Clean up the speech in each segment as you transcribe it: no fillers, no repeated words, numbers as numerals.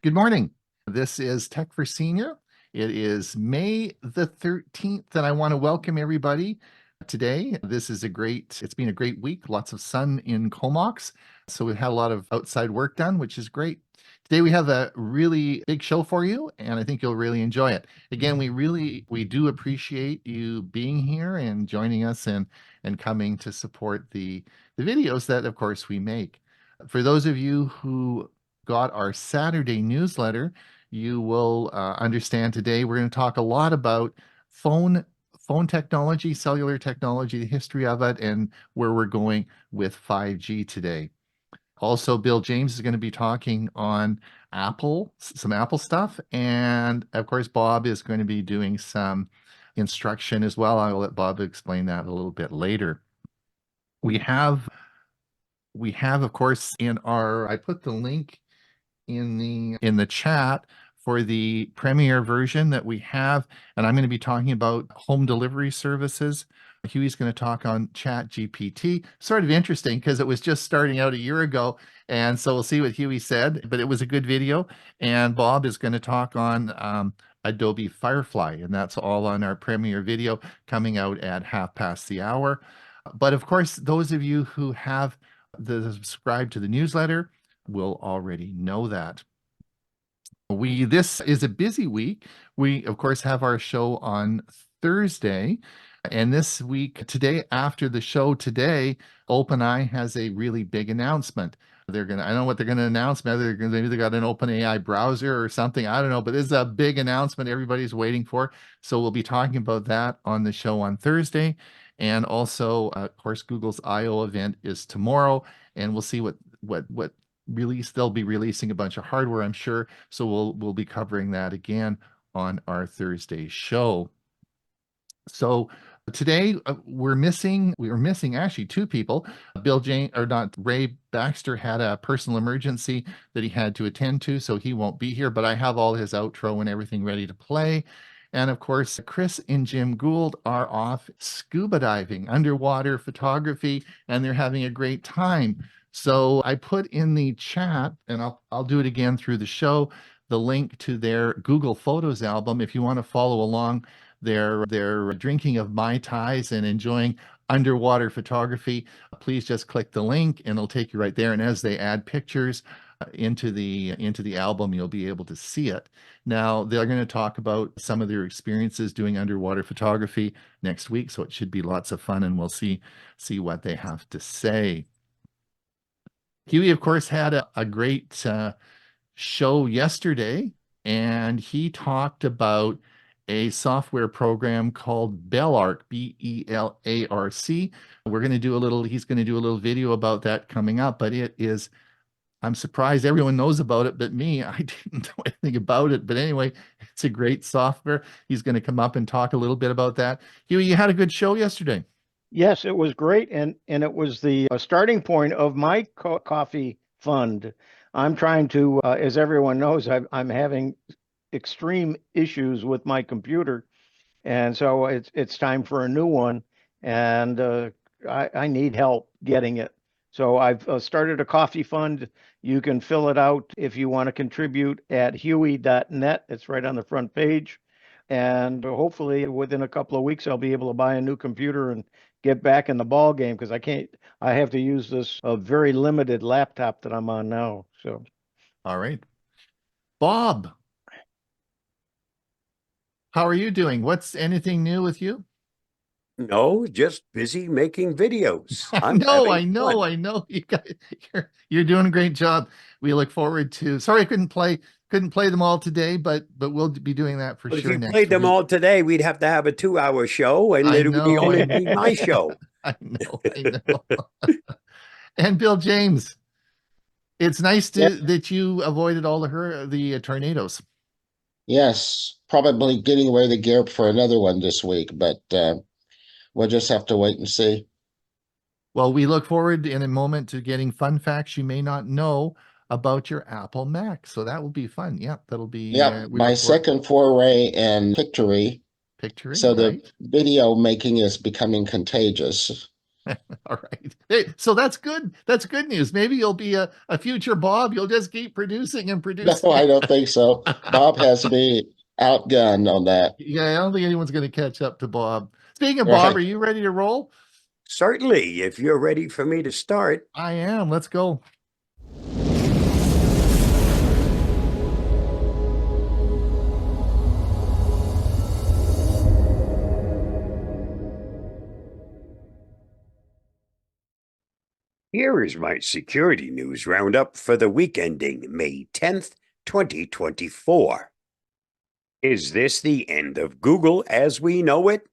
Good morning. This is Tech for Senior. It is May the 13th, and I want to welcome everybody today. It's been a great week, lots of sun in Comox. So we've had a lot of outside work done, which is great. Today we have a really big show for you, and I think you'll really enjoy it. Again, we do appreciate you being here and joining us and coming to support the videos that, of course, we make. For those of you who got our Saturday newsletter, you will understand today we're going to talk a lot about phone technology, cellular technology, the history of it, and where we're going with 5G today. Also, Bill James is going to be talking on some Apple stuff, and of course, Bob is going to be doing some instruction as well. I will let Bob explain that a little bit later. We have, of course, I put the link in the chat for the Premiere version that we have, and I'm going to be talking about home delivery services. Huey's going to talk on ChatGPT. Sort of interesting because it was just starting out a year ago, and so we'll see what Huey said, but it was a good video. And Bob is going to talk on Adobe Firefly, and that's all on our Premiere video coming out at 1/2 the hour. But of course, those of you who have subscribed to the newsletter will already know that. This is a busy week. We, of course, have our show on Thursday. And this week, today, after the show today, OpenAI has a really big announcement. I don't know what they're going to announce. Maybe they either got an OpenAI browser or something. I don't know, but this is a big announcement everybody's waiting for. So we'll be talking about that on the show on Thursday. And also, of course, Google's I/O event is tomorrow, and we'll see what release. They'll be releasing a bunch of hardware, I'm sure. So we'll be covering that again on our Thursday show. So today we were missing actually two people. Ray Baxter had a personal emergency that he had to attend to, so he won't be here, but I have all his outro and everything ready to play. And of course, Chris and Jim Gould are off scuba diving, underwater photography, and they're having a great time. So I put in the chat, and I'll do it again through the show, the link to their Google Photos album. If you want to follow along their drinking of Mai Tais and enjoying underwater photography, please just click the link and it'll take you right there. And as they add pictures into the album, you'll be able to see it. Now, they're going to talk about some of their experiences doing underwater photography next week, so it should be lots of fun, and we'll see what they have to say. Huey, of course, had a great show yesterday, and he talked about a software program called Belarc, Belarc. He's going to do a little video about that coming up, but I'm surprised everyone knows about it but me. I didn't know anything about it, but anyway, it's a great software. He's going to come up and talk a little bit about that. Huey, you had a good show yesterday. Yes, it was great, and it was the starting point of my coffee fund. I'm trying to, as everyone knows, I'm having extreme issues with my computer, and so it's time for a new one, and I need help getting it. So I've started a coffee fund. You can fill it out if you want to contribute at huey.net. It's right on the front page. And hopefully within a couple of weeks, I'll be able to buy a new computer and get back in the ball game, because I have to use this very limited laptop that I'm on now. So, all right. Bob, how are you doing? What's anything new with you? No, just busy making videos. I know. You guys, you're doing a great job. We look forward to. Sorry, I couldn't play them all today, but we'll be doing that for sure. If you played them all today, we'd have to have a 2-hour show, and it would only be my show. I know. And Bill James, it's nice that you avoided all the tornadoes. Yes, probably getting away the gear for another one this week, but we'll just have to wait and see. Well, we look forward in a moment to getting fun facts you may not know about your Apple Mac. So that will be fun. Yeah, that'll be. Yeah, my second foray in pictory. So right? The video making is becoming contagious. All right. Hey, so that's good. That's good news. Maybe you'll be a future Bob. You'll just keep producing and No, producing. I don't think so. Bob has me outgunned on that. Yeah, I don't think anyone's going to catch up to Bob. Speaking of Bob, Right. are you ready to roll? Certainly, if you're ready for me to start. I am. Let's go. Here is my security news roundup for the week ending May 10th, 2024. Is this the end of Google as we know it?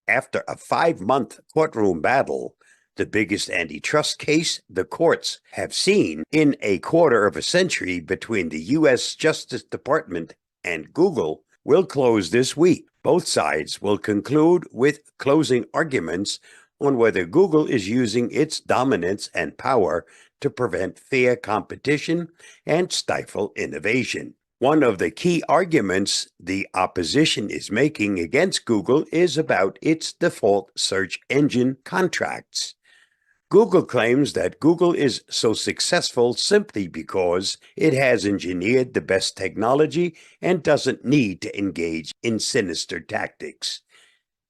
After a 5-month courtroom battle, the biggest antitrust case the courts have seen in a quarter of a century between the U.S. Justice Department and Google, will close this week. Both sides will conclude with closing arguments on whether Google is using its dominance and power to prevent fair competition and stifle innovation. One of the key arguments the opposition is making against Google is about its default search engine contracts. Google claims that Google is so successful simply because it has engineered the best technology and doesn't need to engage in sinister tactics.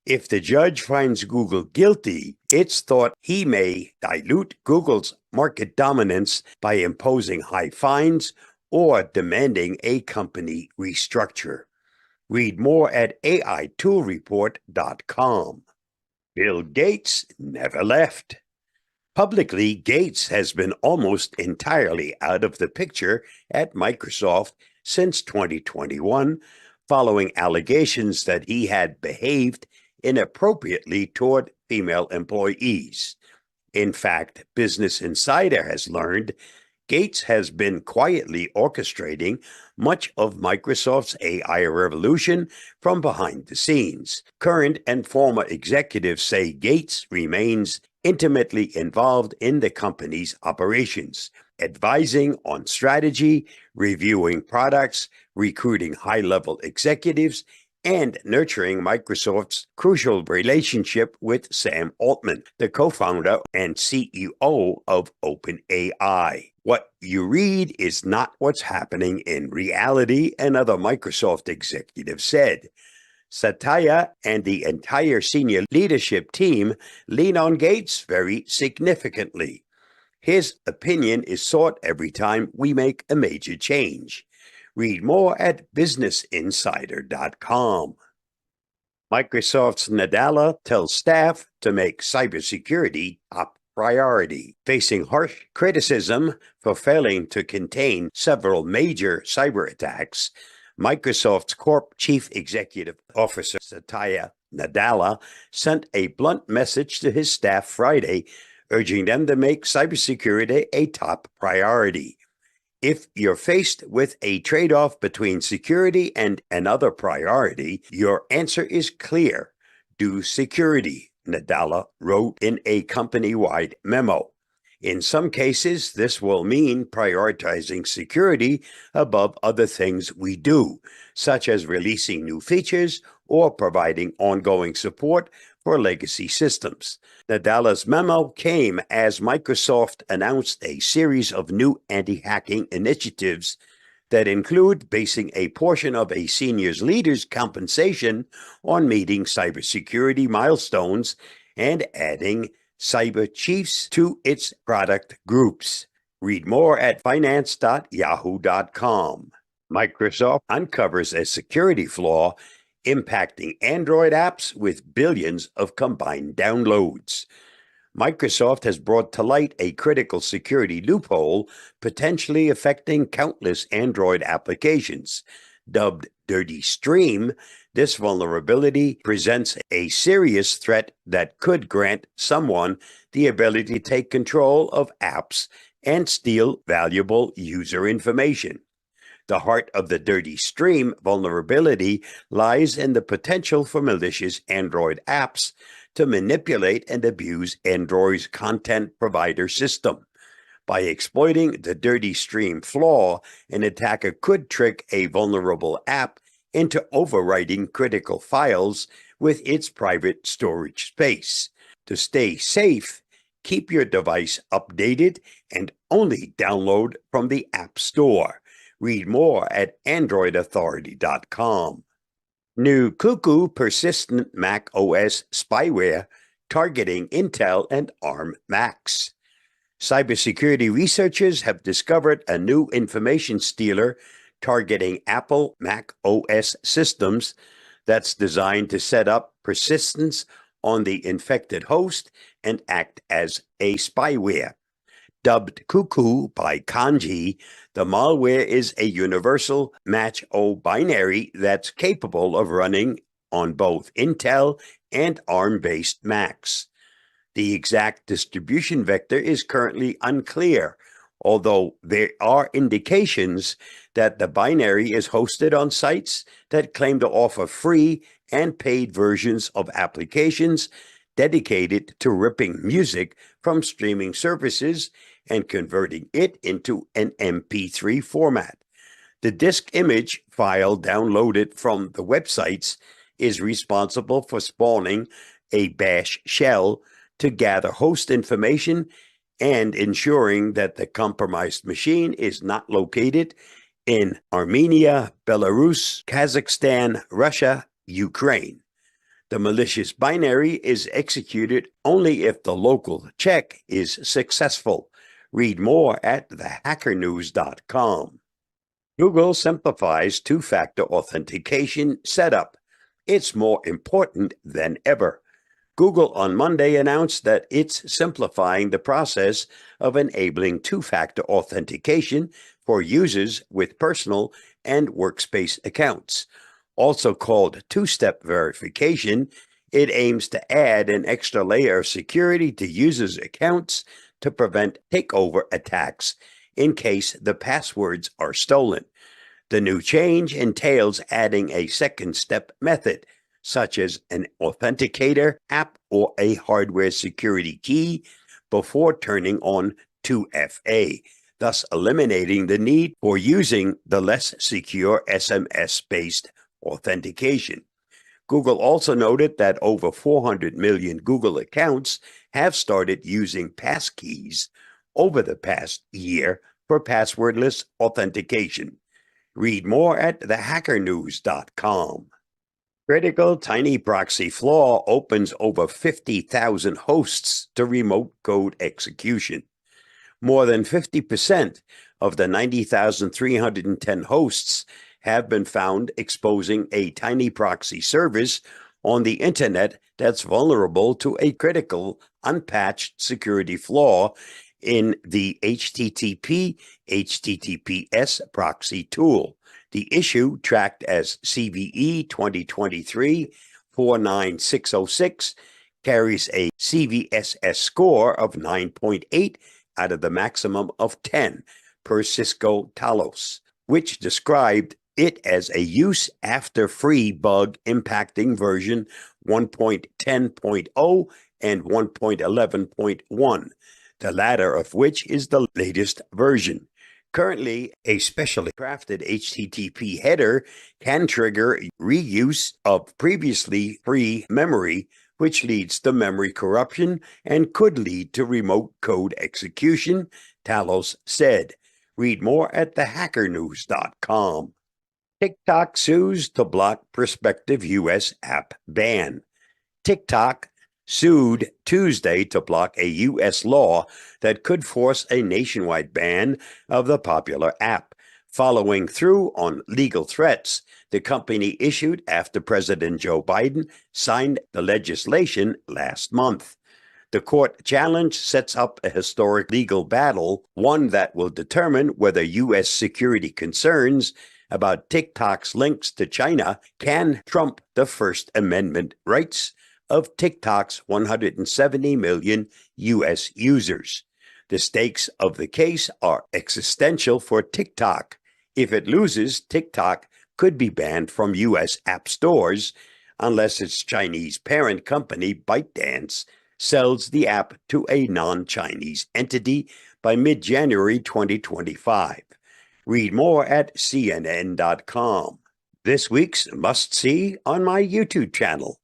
If the judge finds Google guilty, it's thought he may dilute Google's market dominance by imposing high fines or demanding a company restructure. Read more at AIToolReport.com. Bill Gates never left. Publicly, Gates has been almost entirely out of the picture at Microsoft since 2021, following allegations that he had behaved inappropriately toward female employees. In fact, Business Insider has learned Gates has been quietly orchestrating much of Microsoft's AI revolution from behind the scenes. Current and former executives say Gates remains intimately involved in the company's operations, advising on strategy, reviewing products, recruiting high-level executives, and nurturing Microsoft's crucial relationship with Sam Altman, the co-founder and CEO of OpenAI. What you read is not what's happening in reality, another Microsoft executive said. Satya and the entire senior leadership team lean on Gates very significantly. His opinion is sought every time we make a major change. Read more at businessinsider.com. Microsoft's Nadella tells staff to make cybersecurity top priority. Facing harsh criticism for failing to contain several major cyber attacks, Microsoft's Corp Chief Executive Officer Satya Nadella sent a blunt message to his staff Friday, urging them to make cybersecurity a top priority. If you're faced with a trade-off between security and another priority, your answer is clear. Do security, Nadella wrote in a company-wide memo. In some cases, this will mean prioritizing security above other things we do, such as releasing new features or providing ongoing support for legacy systems. Nadella's memo came as Microsoft announced a series of new anti-hacking initiatives that include basing a portion of a senior leader's compensation on meeting cybersecurity milestones and adding cyber chiefs to its product groups. Read more at finance.yahoo.com. Microsoft uncovers a security flaw impacting Android apps with billions of combined downloads. Microsoft has brought to light a critical security loophole potentially affecting countless Android applications. Dubbed Dirty Stream, this vulnerability presents a serious threat that could grant someone the ability to take control of apps and steal valuable user information. The heart of the Dirty Stream vulnerability lies in the potential for malicious Android apps to manipulate and abuse Android's content provider system. By exploiting the Dirty Stream flaw, an attacker could trick a vulnerable app into overwriting critical files with its private storage space. To stay safe, keep your device updated and only download from the App Store. Read more at androidauthority.com. New cuckoo persistent Mac OS spyware targeting Intel and ARM Macs. Cybersecurity researchers have discovered a new information stealer targeting Apple Mac OS systems that's designed to set up persistence on the infected host and act as a spyware. Dubbed Cuckoo by Kanji, the malware is a universal match-O binary that's capable of running on both Intel and ARM-based Macs. The exact distribution vector is currently unclear, although there are indications that the binary is hosted on sites that claim to offer free and paid versions of applications dedicated to ripping music from streaming services and converting it into an MP3 format. The disk image file downloaded from the websites is responsible for spawning a bash shell to gather host information and ensuring that the compromised machine is not located in Armenia, Belarus, Kazakhstan, Russia, Ukraine. The malicious binary is executed only if the local check is successful. Read more at thehackernews.com. Google simplifies two-factor authentication setup. It's more important than ever. Google on Monday announced that it's simplifying the process of enabling two-factor authentication for users with personal and workspace accounts. Also called two-step verification, it aims to add an extra layer of security to users' accounts to prevent takeover attacks in case the passwords are stolen. The new change entails adding a second-step method, such as an authenticator app or a hardware security key, before turning on 2FA, thus eliminating the need for using the less secure SMS-based authentication. Google also noted that over 400 million Google accounts have started using passkeys over the past year for passwordless authentication. Read more at thehackernews.com. Critical tiny proxy flaw opens over 50,000 hosts to remote code execution. More than 50% of the 90,310 hosts have been found exposing a tiny proxy service on the internet that's vulnerable to a critical, unpatched security flaw in the HTTP/HTTPS proxy tool. The issue, tracked as CVE 2023-49606, carries a CVSS score of 9.8 out of the maximum of 10 per Cisco Talos, which described it as a use after free bug impacting version 1.10.0 and 1.11.1, the latter of which is the latest version. Currently, a specially crafted HTTP header can trigger reuse of previously free memory, which leads to memory corruption and could lead to remote code execution, Talos said. Read more at thehackernews.com. TikTok sues to block prospective U.S. app ban. TikTok sued Tuesday to block a U.S. law that could force a nationwide ban of the popular app, following through on legal threats the company issued after President Joe Biden signed the legislation last month. The court challenge sets up a historic legal battle, one that will determine whether U.S. security concerns about TikTok's links to China can trump the First Amendment rights of TikTok's 170 million U.S. users. The stakes of the case are existential for TikTok. If it loses, TikTok could be banned from U.S. app stores unless its Chinese parent company, ByteDance, sells the app to a non-Chinese entity by mid-January 2025. Read more at CNN.com. This week's must-see on my YouTube channel.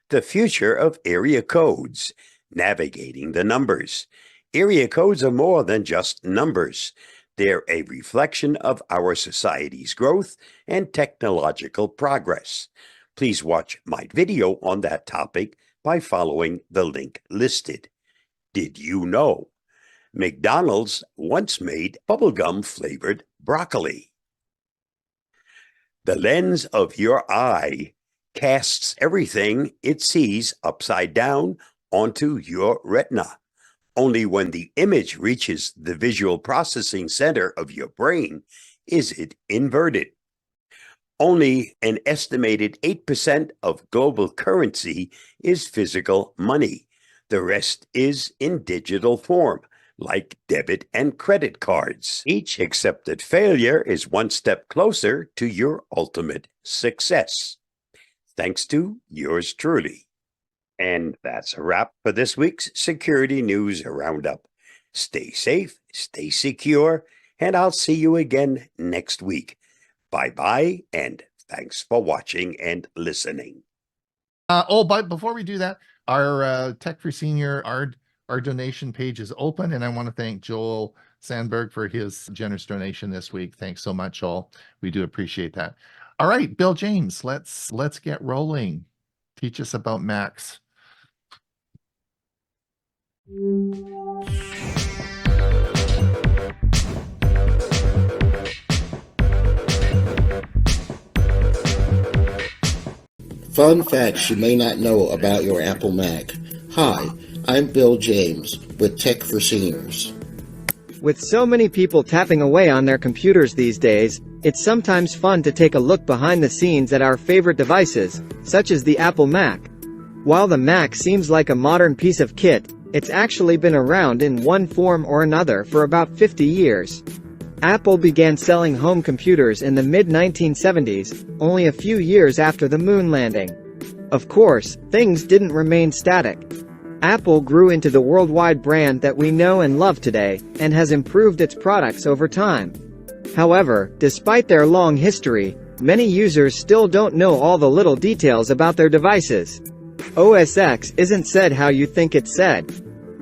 The future of area codes. navigating the numbers. Area codes are more than just numbers. They're a reflection of our society's growth and technological progress. Please watch my video on that topic by following the link listed. Did you know? McDonald's once made bubblegum flavored broccoli. The lens of your eye casts everything it sees upside down onto your retina. Only when the image reaches the visual processing center of your brain is it inverted. Only an estimated 8% of global currency is physical money. The rest is in digital form, like debit and credit cards. Each accepted failure is one step closer to your ultimate success. Thanks to yours truly. And that's a wrap for this week's Security News Roundup. Stay safe, stay secure, and I'll see you again next week. Bye-bye, and thanks for watching and listening. But before we do that, our Tech for Senior, our donation page is open, and I want to thank Joel Sandberg for his generous donation this week. Thanks so much, Joel. We do appreciate that. All right, Bill James, let's get rolling. Teach us about Macs. Fun facts you may not know about your Apple Mac. Hi, I'm Bill James with Tech for Seniors. With so many people tapping away on their computers these days, it's sometimes fun to take a look behind the scenes at our favorite devices, such as the Apple Mac. While the Mac seems like a modern piece of kit, it's actually been around in one form or another for about 50 years. Apple began selling home computers in the mid-1970s, only a few years after the moon landing. Of course, things didn't remain static. Apple grew into the worldwide brand that we know and love today, and has improved its products over time. However, despite their long history, many users still don't know all the little details about their devices. OS X isn't said how you think it's said.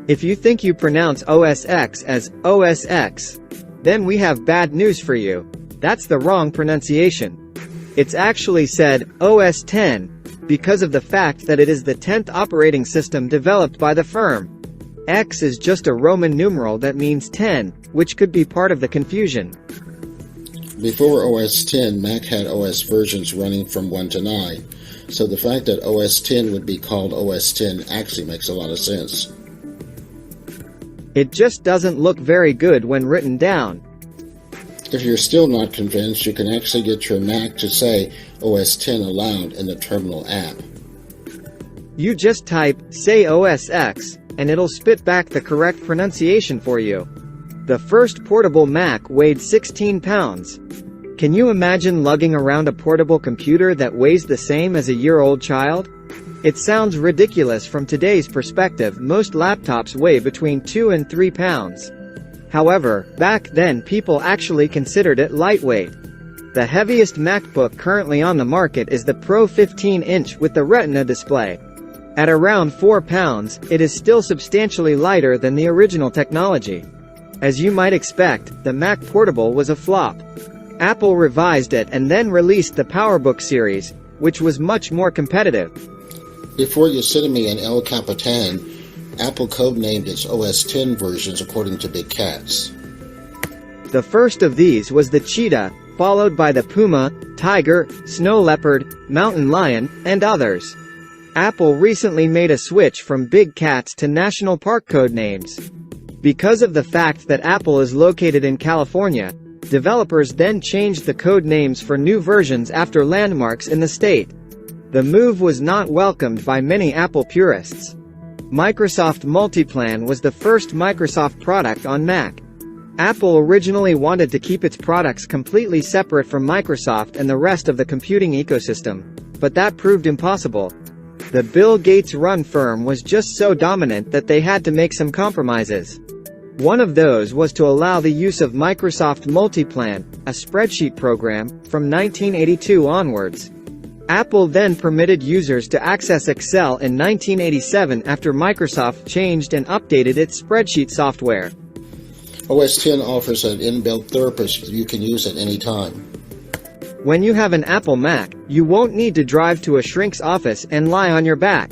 If you think you pronounce OS X as OS X, then we have bad news for you. That's the wrong pronunciation. It's actually said OS X, because of the fact that it is the 10th operating system developed by the firm. X is just a Roman numeral that means 10, which could be part of the confusion. Before OS X, Mac had OS versions running from 1 to 9, so the fact that OS X would be called OS X actually makes a lot of sense. It just doesn't look very good when written down. If you're still not convinced, you can actually get your Mac to say OS X aloud in the terminal app. You just type, say OS X, and it'll spit back the correct pronunciation for you. The first portable Mac weighed 16 pounds. Can you imagine lugging around a portable computer that weighs the same as a year-old child? It sounds ridiculous from today's perspective. Most laptops weigh between 2 and 3 pounds. However, back then people actually considered it lightweight. The heaviest MacBook currently on the market is the Pro 15-inch with the Retina display. At around 4 pounds, it is still substantially lighter than the original technology. As you might expect, the Mac Portable was a flop. Apple revised it and then released the PowerBook series, which was much more competitive. Before Yosemite and El Capitan, Apple codenamed its OS X versions according to Big Cats. The first of these was the Cheetah, followed by the Puma, Tiger, Snow Leopard, Mountain Lion, and others. Apple recently made a switch from Big Cats to National Park codenames. Because of the fact that Apple is located in California, developers then changed the code names for new versions after landmarks in the state. The move was not welcomed by many Apple purists. Microsoft Multiplan was the first Microsoft product on Mac. Apple originally wanted to keep its products completely separate from Microsoft and the rest of the computing ecosystem, but that proved impossible. The Bill Gates-run firm was just so dominant that they had to make some compromises. One of those was to allow the use of Microsoft Multiplan, a spreadsheet program, from 1982 onwards. Apple then permitted users to access Excel in 1987 after Microsoft changed and updated its spreadsheet software. OS X offers an inbuilt therapist you can use at any time. When you have an Apple Mac, you won't need to drive to a shrink's office and lie on your back.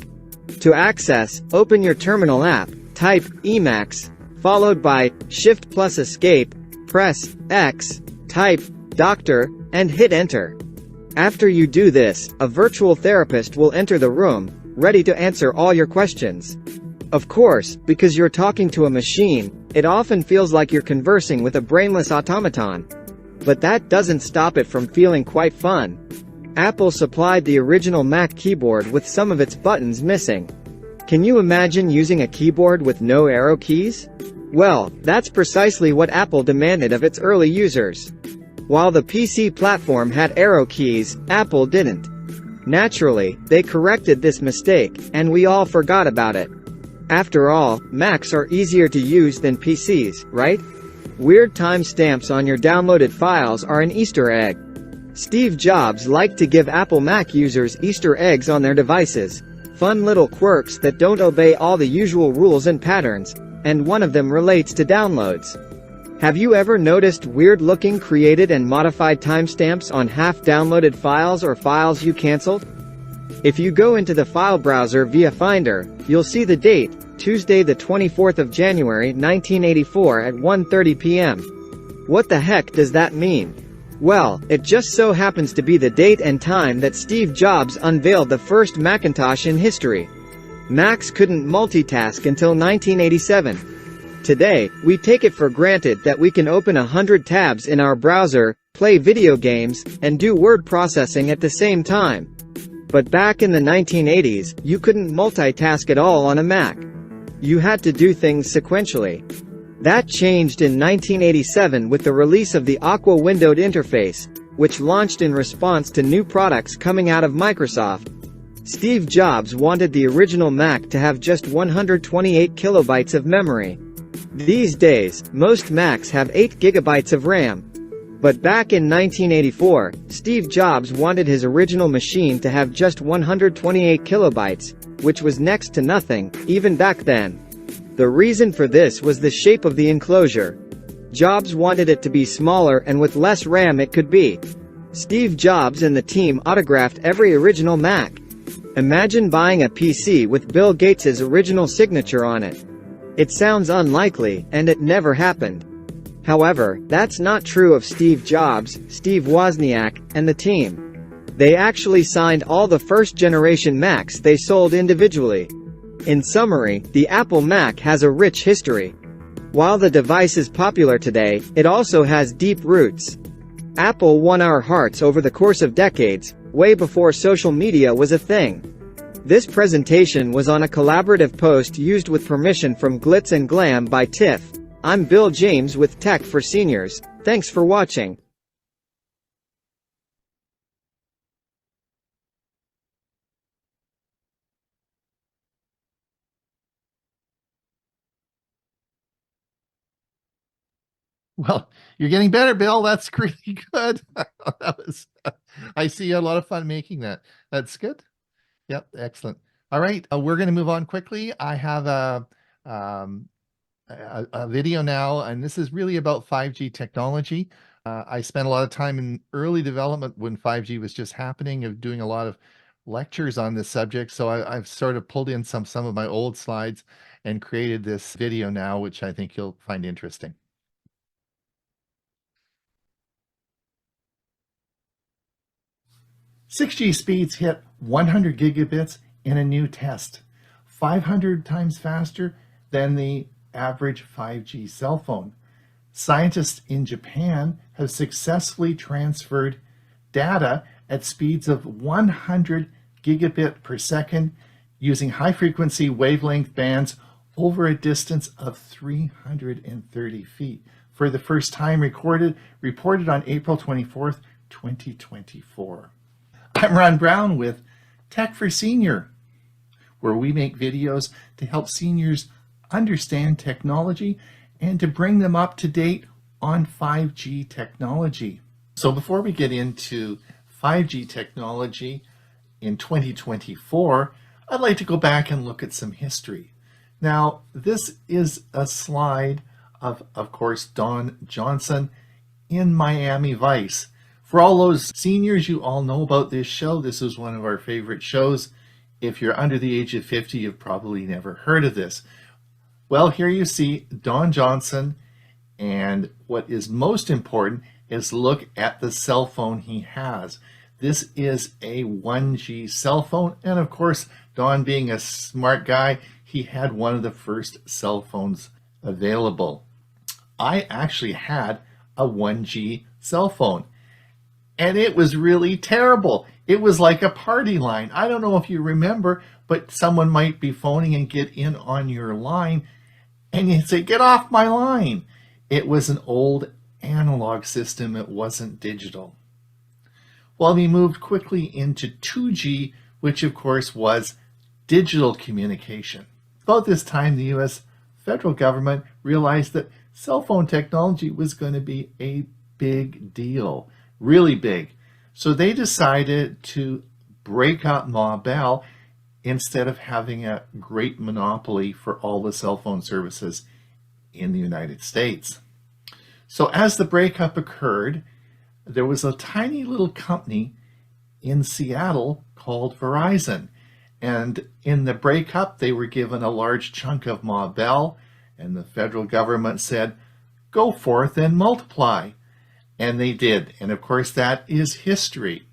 To access, open your terminal app, type Emacs, followed by Shift plus Escape, press X, type Doctor, and hit Enter. After you do this, a virtual therapist will enter the room, ready to answer all your questions. Of course, because you're talking to a machine, it often feels like you're conversing with a brainless automaton. But that doesn't stop it from feeling quite fun. Apple supplied the original Mac keyboard with some of its buttons missing. Can you imagine using a keyboard with no arrow keys? Well, that's precisely what Apple demanded of its early users. While the PC platform had arrow keys, Apple didn't. Naturally, they corrected this mistake, and we all forgot about it. After all, Macs are easier to use than PCs, right? Weird timestamps on your downloaded files are an Easter egg. Steve Jobs liked to give Apple Mac users Easter eggs on their devices. Fun little quirks that don't obey all the usual rules and patterns, and one of them relates to downloads. Have you ever noticed weird-looking created and modified timestamps on half-downloaded files or files you canceled? If you go into the file browser via Finder, you'll see the date, Tuesday the 24th of January 1984 at 1:30 p.m. What the heck does that mean? Well, it just so happens to be the date and time that Steve Jobs unveiled the first Macintosh in history. Macs couldn't multitask until 1987. Today, we take it for granted that we can open 100 tabs in our browser, play video games, and do word processing at the same time. But back in the 1980s, you couldn't multitask at all on a Mac. You had to do things sequentially. That changed in 1987 with the release of the Aqua windowed interface, which launched in response to new products coming out of Microsoft. Steve Jobs wanted the original Mac to have just 128 kilobytes of memory. These days, most Macs have 8 gigabytes of RAM. But back in 1984, Steve Jobs wanted his original machine to have just 128 kilobytes, which was next to nothing, even back then. The reason for this was the shape of the enclosure. Jobs wanted it to be smaller and with less RAM it could be. Steve Jobs and the team autographed every original Mac. Imagine buying a PC with Bill Gates' original signature on it. It sounds unlikely, and it never happened. However, that's not true of Steve Jobs, Steve Wozniak, and the team. They actually signed all the first-generation Macs they sold individually. In summary, the Apple Mac has a rich history. While the device is popular today, it also has deep roots. Apple won our hearts over the course of decades, way before social media was a thing. This presentation was on a collaborative post used with permission from Glitz and Glam by Tiff. I'm Bill James with Tech for Seniors. Thanks for watching. Well, you're getting better, Bill. That's pretty good. I see a lot of fun making that. That's good. Yep, excellent. All right, we're going to move on quickly. I have a video now, and this is really about 5G technology. I spent a lot of time in early development when 5G was just happening, of doing a lot of lectures on this subject. So I've sort of pulled in some of my old slides and created this video now, which I think you'll find interesting. "6G speeds hit 100 gigabits in a new test, 500 times faster than the average 5G cell phone. Scientists in Japan have successfully transferred data at speeds of 100 gigabit per second using high-frequency wavelength bands over a distance of 330 feet for the first time, reported on April 24th, 2024. I'm Ron Brown with Tech for Senior, where we make videos to help seniors understand technology and to bring them up to date on 5G technology. So before we get into 5G technology, in 2024, I'd like to go back and look at some history. Now, this is a slide of course, Don Johnson in Miami Vice. For all those seniors, you all know about this show. This is one of our favorite shows. If you're under the age of 50, you've probably never heard of this. Well, here you see Don Johnson, and what is most important is look at the cell phone he has. This is a 1G cell phone, and of course, Don being a smart guy, he had one of the first cell phones available. I actually had a 1G cell phone, and it was really terrible. It was like a party line. I don't know if you remember, but someone might be phoning and get in on your line, and you'd say, "Get off my line." It was an old analog system. It wasn't digital. Well, we moved quickly into 2G, which of course was digital communication. About this time, the US federal government realized that cell phone technology was going to be a big deal, really big. So they decided to break up Ma Bell instead of having a great monopoly for all the cell phone services in the United States. So as the breakup occurred, there was a tiny little company in Seattle called Verizon. And in the breakup, they were given a large chunk of Ma Bell, and the federal government said, "Go forth and multiply." And they did. And of course, that is history.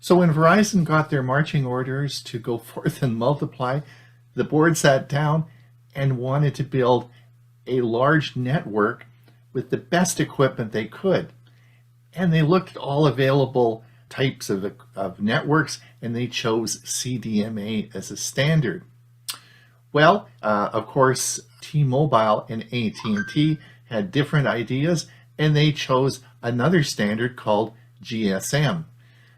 So when Verizon got their marching orders to go forth and multiply, the board sat down and wanted to build a large network with the best equipment they could. And they looked at all available types of networks, and they chose CDMA as a standard. Well, of course, T-Mobile and AT&T had different ideas, and they chose another standard called GSM.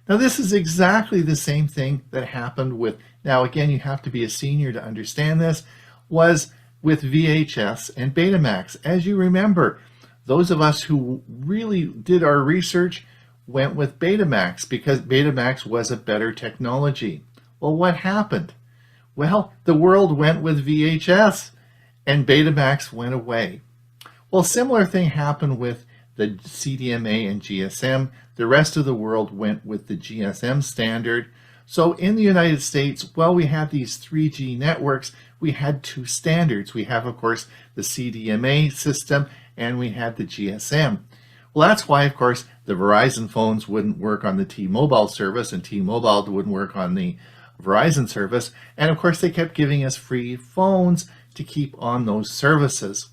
Now, this is exactly the same thing that happened with, now again, you have to be a senior to understand this, was with VHS and Betamax. As you remember, those of us who really did our research went with Betamax because Betamax was a better technology. Well, what happened? Well, the world went with VHS and Betamax went away. Well, similar thing happened with the CDMA and GSM. The rest of the world went with the GSM standard. So in the United States, while we had these 3G networks, we had two standards. We have, of course, the CDMA system, and we had the GSM. Well, that's why, of course, the Verizon phones wouldn't work on the T-Mobile service, and T-Mobile wouldn't work on the Verizon service. And of course, they kept giving us free phones to keep on those services.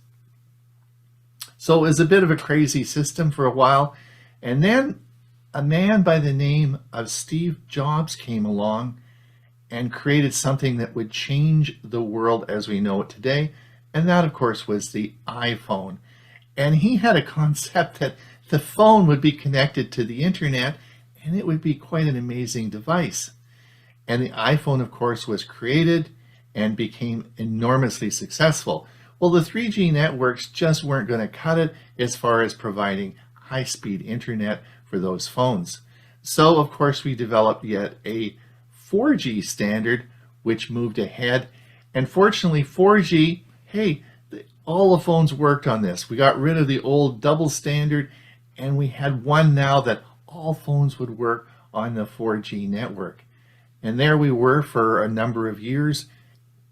So it was a bit of a crazy system for a while. And then a man by the name of Steve Jobs came along and created something that would change the world as we know it today. And that, of course, was the iPhone. And he had a concept that the phone would be connected to the internet, and it would be quite an amazing device. And the iPhone, of course, was created and became enormously successful. Well, the 3G networks just weren't going to cut it as far as providing high-speed internet for those phones. So, of course, we developed yet a 4G standard, which moved ahead. And fortunately, 4G, hey, all the phones worked on this. We got rid of the old double standard, and we had one now that all phones would work on the 4G network. And there we were for a number of years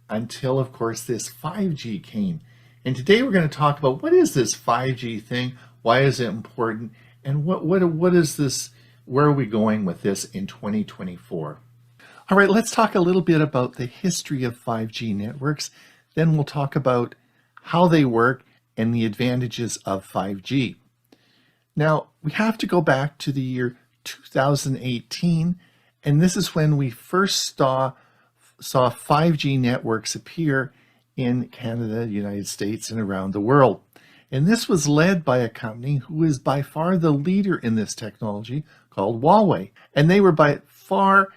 until, of course, this 5G came. And today we're going to talk about what is this 5G thing, why is it important, and what is this, where are we going with this in 2024? All right, let's talk a little bit about the history of 5G networks. Then we'll talk about how they work and the advantages of 5G. Now, we have to go back to the year 2018, and this is when we first saw 5G networks appear in Canada, the United States, and around the world. And this was led by a company who is by far the leader in this technology called Huawei. And they were by far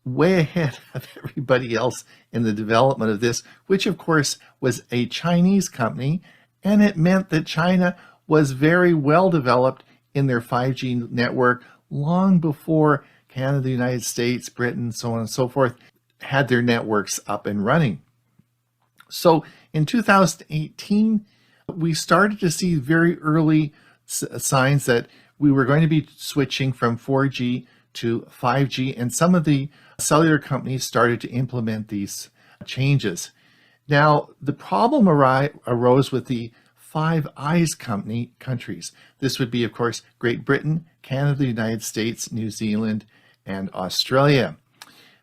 way ahead of everybody else in the development of this, which of course was a Chinese company. And it meant that China was very well developed in their 5G network long before Canada, the United States, Britain, so on and so forth, had their networks up and running. So in 2018, we started to see very early signs that we were going to be switching from 4G to 5G, and some of the cellular companies started to implement these changes. Now, the problem arose with the Five Eyes countries. This would be, of course, Great Britain, Canada, the United States, New Zealand, and Australia.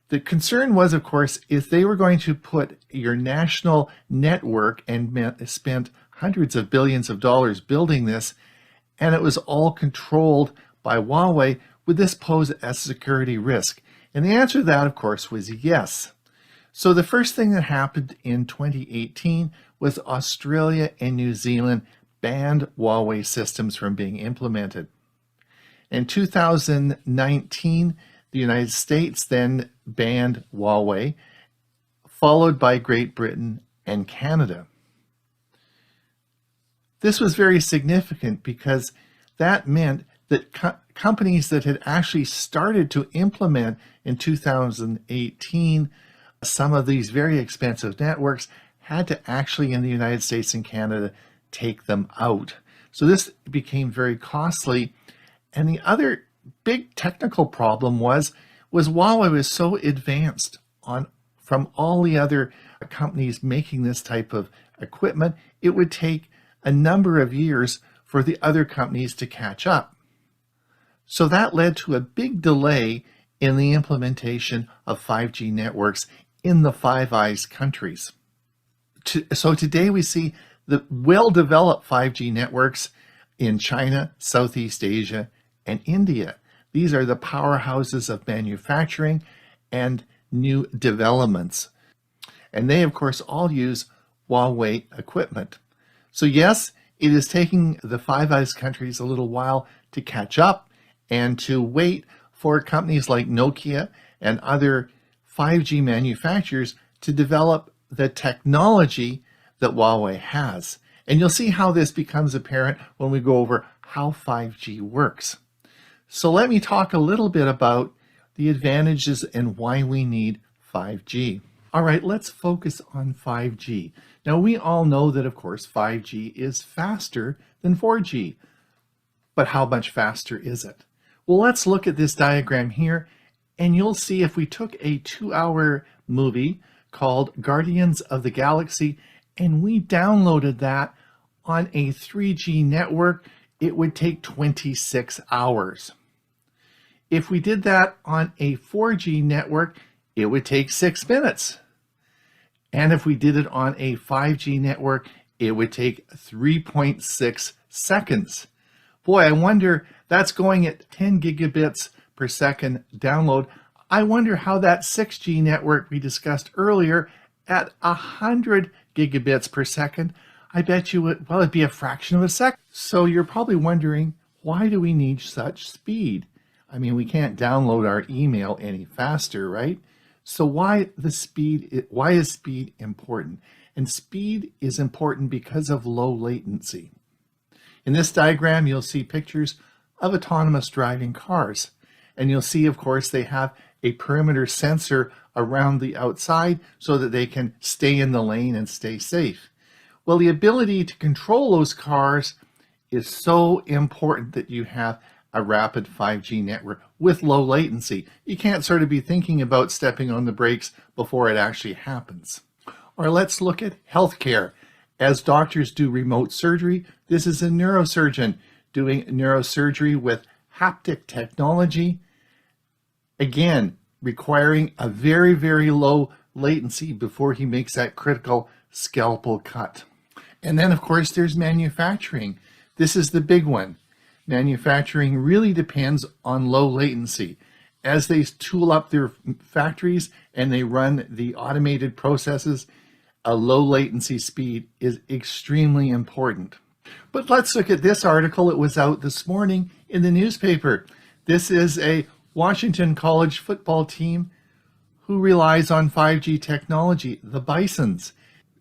The concern was, of course, if they were going to put your national network and spent hundreds of billions of dollars building this, and it was all controlled by Huawei, would this pose a security risk? And the answer to that, of course, was yes. So the first thing that happened in 2018 was Australia and New Zealand banned Huawei systems from being implemented. In 2019, the United States then banned Huawei, followed by Great Britain and Canada. This was very significant because that meant that companies that had actually started to implement in 2018 some of these very expensive networks had to actually, in the United States and Canada, take them out. So this became very costly. And the other big technical problem was Huawei was so advanced from all the other companies making this type of equipment, it would take a number of years for the other companies to catch up. So that led to a big delay in the implementation of 5G networks in the Five Eyes countries. So today we see the well-developed 5G networks in China, Southeast Asia, and India. These are the powerhouses of manufacturing and new developments. And they, of course, all use Huawei equipment. So yes, it is taking the Five Eyes countries a little while to catch up and to wait for companies like Nokia and other 5G manufacturers to develop the technology that Huawei has. And you'll see how this becomes apparent when we go over how 5G works. So let me talk a little bit about the advantages and why we need 5G. All right, let's focus on 5G. Now, we all know that, of course, 5G is faster than 4G. But how much faster is it? Well, let's look at this diagram here, and you'll see if we took a 2-hour movie called Guardians of the Galaxy, and we downloaded that on a 3G network, it would take 26 hours. If we did that on a 4G network, it would take 6 minutes. And if we did it on a 5G network, it would take 3.6 seconds. Boy, I wonder, that's going at 10 gigabits per second download. I wonder how that 6G network we discussed earlier at 100 gigabits per second, I bet you it'd be a fraction of a second. So you're probably wondering, why do we need such speed? I mean, we can't download our email any faster, right? So why is speed important? And speed is important because of low latency. In this diagram, you'll see pictures of autonomous driving cars. And you'll see, of course, they have a perimeter sensor around the outside so that they can stay in the lane and stay safe. Well, the ability to control those cars is so important that you have a rapid 5G network with low latency. You can't sort of be thinking about stepping on the brakes before it actually happens. Or let's look at healthcare. As doctors do remote surgery, this is a neurosurgeon doing neurosurgery with haptic technology. Again, requiring a very, very low latency before he makes that critical scalpel cut. And then, of course, there's manufacturing. This is the big one. Manufacturing really depends on low latency. As they tool up their factories and they run the automated processes, a low latency speed is extremely important. But let's look at this article. It was out this morning in the newspaper. This is a Washington College football team who relies on 5G technology, the Bisons.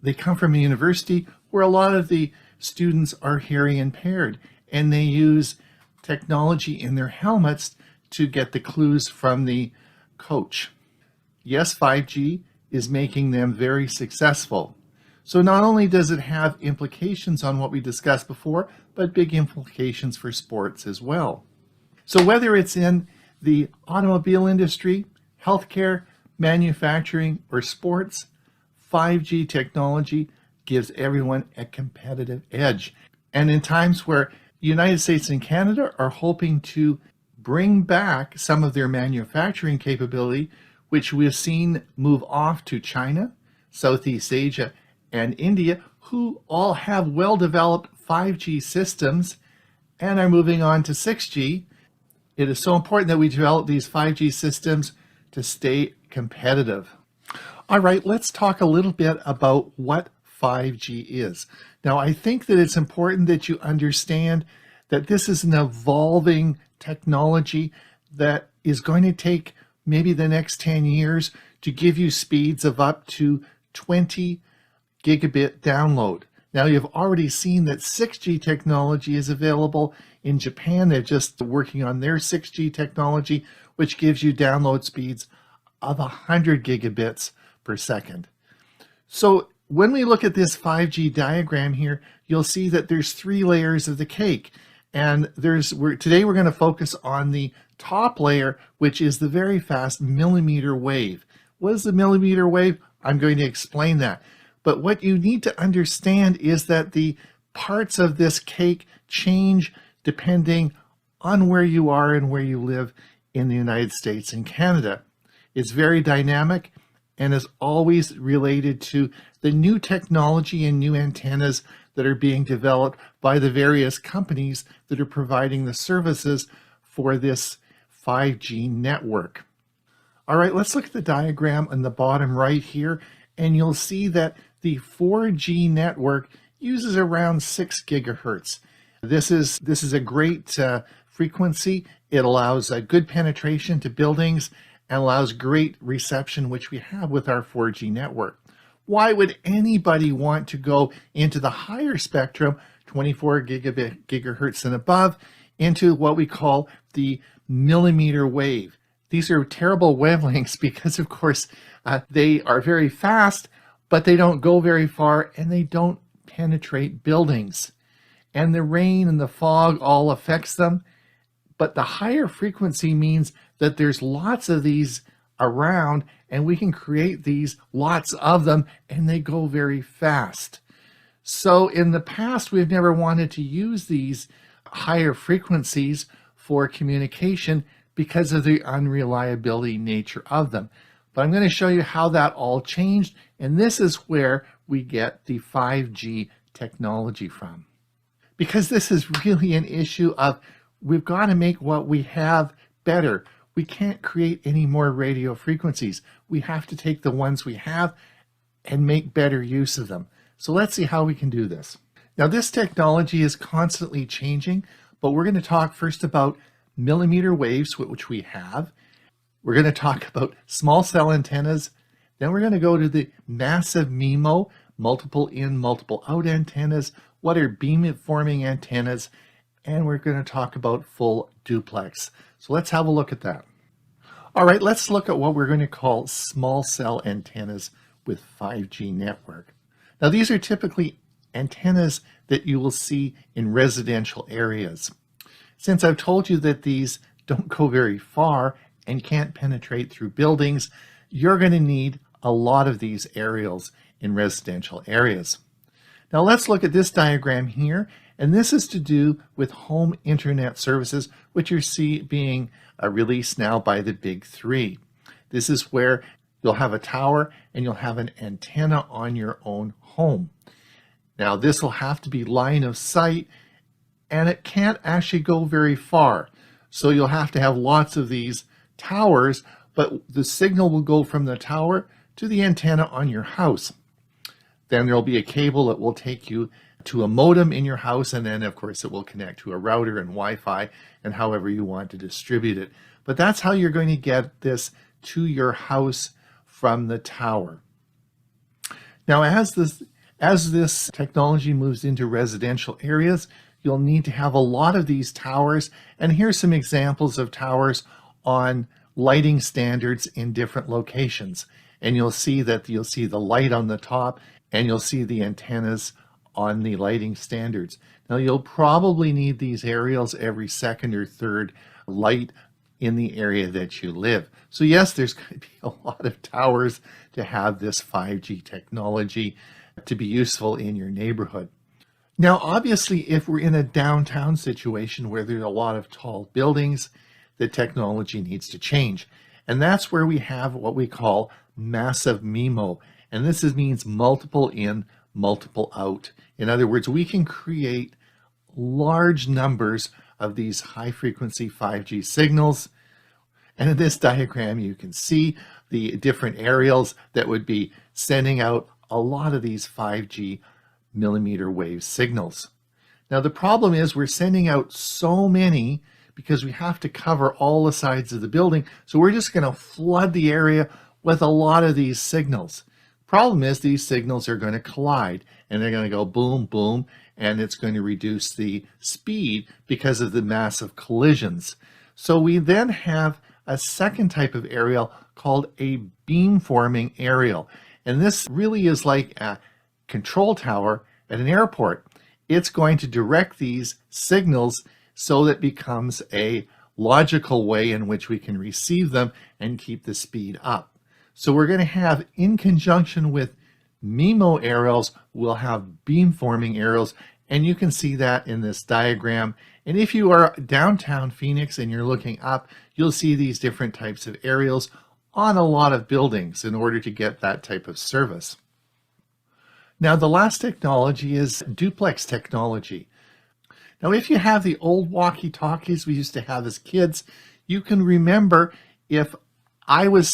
They come from a university where a lot of the students are hearing impaired, and they use technology in their helmets to get the clues from the coach. Yes, 5G is making them very successful. So not only does it have implications on what we discussed before, but big implications for sports as well. So whether it's in the automobile industry, healthcare, manufacturing, or sports, 5G technology gives everyone a competitive edge. And in times where the United States and Canada are hoping to bring back some of their manufacturing capability, which we have seen move off to China, Southeast Asia, and India, who all have well-developed 5G systems and are moving on to 6G, it is so important that we develop these 5G systems to stay competitive. All right, let's talk a little bit about what 5G is. Now, I think that it's important that you understand that this is an evolving technology that is going to take maybe the next 10 years to give you speeds of up to 20 gigabit download. Now, you've already seen that 6G technology is available in Japan. They're just working on their 6G technology, which gives you download speeds of 100 gigabits per second. So when we look at this 5G diagram here, you'll see that there's 3 layers of the cake. And today we're going to focus on the top layer, which is the very fast millimeter wave. What is the millimeter wave? I'm going to explain that. But what you need to understand is that the parts of this cake change depending on where you are and where you live in the United States and Canada. It's very dynamic and is always related to the new technology and new antennas that are being developed by the various companies that are providing the services for this 5G network. All right, let's look at the diagram on the bottom right here, and you'll see that the 4G network uses around 6 gigahertz. This is a great frequency. It allows a good penetration to buildings and allows great reception, which we have with our 4G network. Why would anybody want to go into the higher spectrum, 24 gigahertz and above, into what we call the millimeter wave? These are terrible wavelengths because, of course, they are very fast, but they don't go very far and they don't penetrate buildings. And the rain and the fog all affects them. But the higher frequency means that there's lots of these around and we can create these lots of them and they go very fast. So in the past, we've never wanted to use these higher frequencies for communication because of the unreliability nature of them. But I'm going to show you how that all changed, and this is where we get the 5G technology from. Because this is really an issue of we've got to make what we have better. We can't create any more radio frequencies. We have to take the ones we have and make better use of them. So let's see how we can do this. Now, this technology is constantly changing, but we're going to talk first about millimeter waves, which we have. We're going to talk about small cell antennas. Then we're going to go to the massive MIMO, multiple in, multiple out antennas. What are beam-forming antennas? And we're going to talk about full duplex. So let's have a look at that. All right, let's look at what we're going to call small cell antennas with 5G network. Now, these are typically antennas that you will see in residential areas. Since I've told you that these don't go very far and can't penetrate through buildings, you're going to need a lot of these aerials in residential areas. Now let's look at this diagram here, and this is to do with home internet services, which you see being released now by the big 3. This is where you'll have a tower and you'll have an antenna on your own home. Now this will have to be line of sight, and it can't actually go very far. So you'll have to have lots of these towers, but the signal will go from the tower to the antenna on your house. Then there'll be a cable that will take you to a modem in your house, and then of course it will connect to a router and Wi-Fi and however you want to distribute it. But that's how you're going to get this to your house from the tower. Now as this technology moves into residential areas, you'll need to have a lot of these towers. And here's some examples of towers on lighting standards in different locations. And you'll see the light on the top, and you'll see the antennas on the lighting standards. Now, you'll probably need these aerials every second or third light in the area that you live. So yes, there's going to be a lot of towers to have this 5G technology to be useful in your neighborhood. Now, obviously, if we're in a downtown situation where there's a lot of tall buildings, the technology needs to change. And that's where we have what we call massive MIMO. And this means multiple in, multiple out. In other words, we can create large numbers of these high frequency 5G signals. And in this diagram, you can see the different aerials that would be sending out a lot of these 5G millimeter wave signals. Now, the problem is we're sending out so many because we have to cover all the sides of the building. So we're just going to flood the area with a lot of these signals. Problem is these signals are going to collide, and they're going to go boom, boom, and it's going to reduce the speed because of the massive collisions. So we then have a second type of aerial called a beamforming aerial. And this really is like a control tower at an airport. It's going to direct these signals so that it becomes a logical way in which we can receive them and keep the speed up. So we're going to have, in conjunction with MIMO aerials, we'll have beamforming aerials, and you can see that in this diagram. And if you are downtown Phoenix and you're looking up, you'll see these different types of aerials on a lot of buildings in order to get that type of service. Now, the last technology is duplex technology. Now, if you have the old walkie-talkies we used to have as kids, you can remember if I was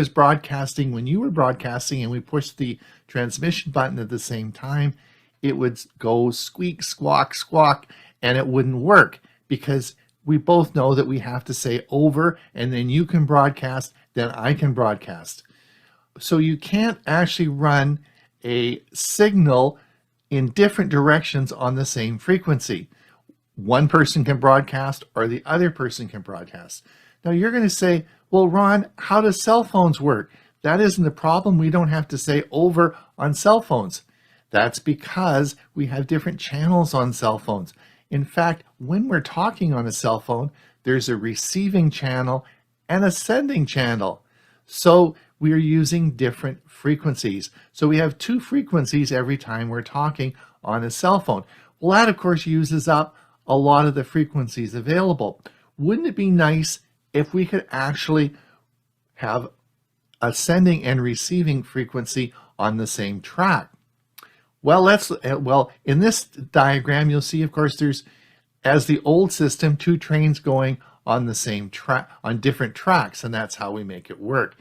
broadcasting when you were broadcasting and we pushed the transmission button at the same time, it would go squeak, squawk, squawk, and it wouldn't work because we both know that we have to say over, and then you can broadcast, then I can broadcast. So you can't actually run a signal in different directions on the same frequency. One person can broadcast or the other person can broadcast. Now you're going to say, well, Ron, how do cell phones work? That isn't the problem. We don't have to say over on cell phones. That's because we have different channels on cell phones. In fact, when we're talking on a cell phone, there's a receiving channel and a sending channel. So we're using different frequencies. So we have two frequencies every time we're talking on a cell phone. Well, that of course uses up a lot of the frequencies available. Wouldn't it be nice if we could actually have a sending and receiving frequency on the same track? Well, in this diagram, you'll see, of course, there's, as the old system, two trains going on the same track, on different tracks, and that's how we make it work.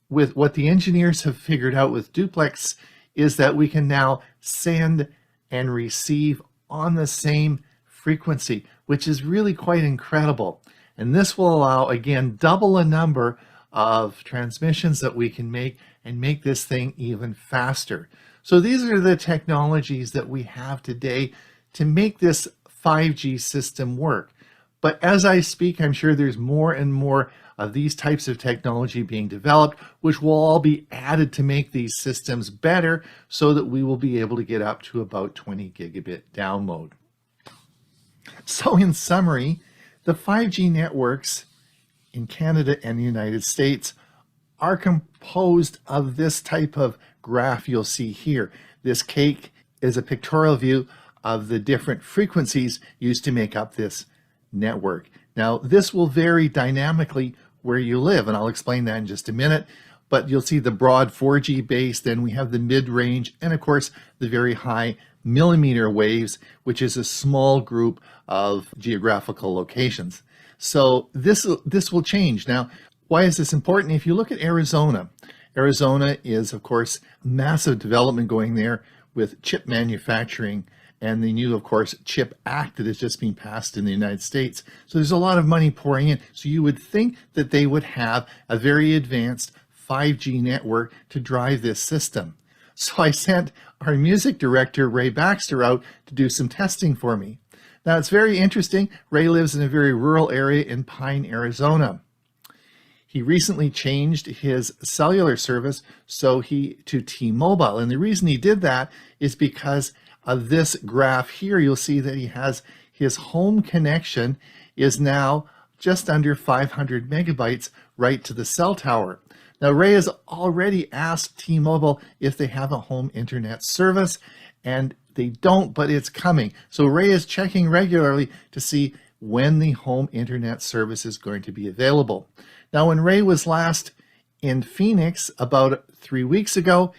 With what the engineers have figured out with duplex is that we can now send and receive on the same frequency, which is really quite incredible. And this will allow, again, double the number of transmissions that we can make and make this thing even faster. So these are the technologies that we have today to make this 5G system work. But as I speak, I'm sure there's more and more of these types of technology being developed, which will all be added to make these systems better so that we will be able to get up to about 20 gigabit download. So in summary, the 5G networks in Canada and the United States are composed of this type of graph you'll see here. This cake is a pictorial view of the different frequencies used to make up this network. Now, this will vary dynamically where you live, and I'll explain that in just a minute, but you'll see the broad 4G base, then we have the mid-range, and of course, the very high millimeter waves, which is a small group of geographical locations. So this will change. Now, why is this important? If you look at Arizona, Arizona is, of course, massive development going there with chip manufacturing and the new, of course, CHIP Act that has just been passed in the United States. So there's a lot of money pouring in. So you would think that they would have a very advanced 5G network to drive this system. So I sent our music director, Ray Baxter, out to do some testing for me. Now, it's very interesting. Ray lives in a very rural area in Pine, Arizona. He recently changed his cellular service to T-Mobile. And the reason he did that is because of this graph here. You'll see that he has his home connection is now just under 500 megabytes right to the cell tower. Now, Ray has already asked T-Mobile if they have a home internet service, and they don't, but it's coming. So Ray is checking regularly to see when the home internet service is going to be available. Now, when Ray was last in Phoenix about 3 weeks ago,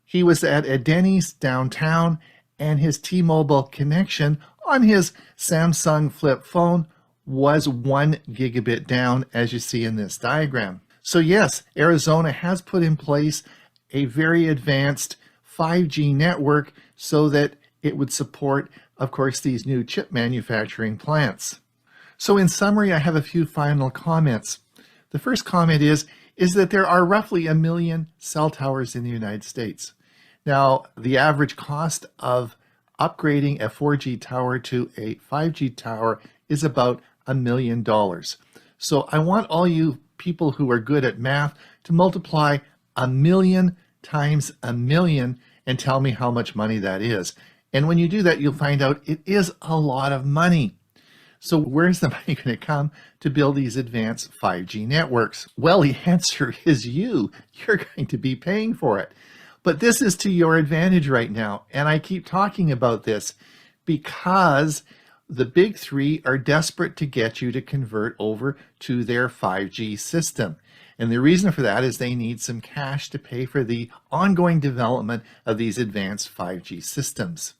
he was at a Denny's downtown, and his T-Mobile connection on his Samsung flip phone was 1 gigabit down, as you see in this diagram. So yes, Arizona has put in place a very advanced 5G network so that it would support, of course, these new chip manufacturing plants. So in summary, I have a few final comments. The first comment is that there are roughly 1 million cell towers in the United States. Now, the average cost of upgrading a 4G tower to a 5G tower is about $1 million. So I want all you people who are good at math to multiply 1 million times 1 million and tell me how much money that is. And when you do that, you'll find out it is a lot of money. So where's the money going to come to build these advanced 5G networks? Well, the answer is you. You're going to be paying for it. But this is to your advantage right now. And I keep talking about this because the big three are desperate to get you to convert over to their 5G system. And the reason for that is they need some cash to pay for the ongoing development of these advanced 5G systems.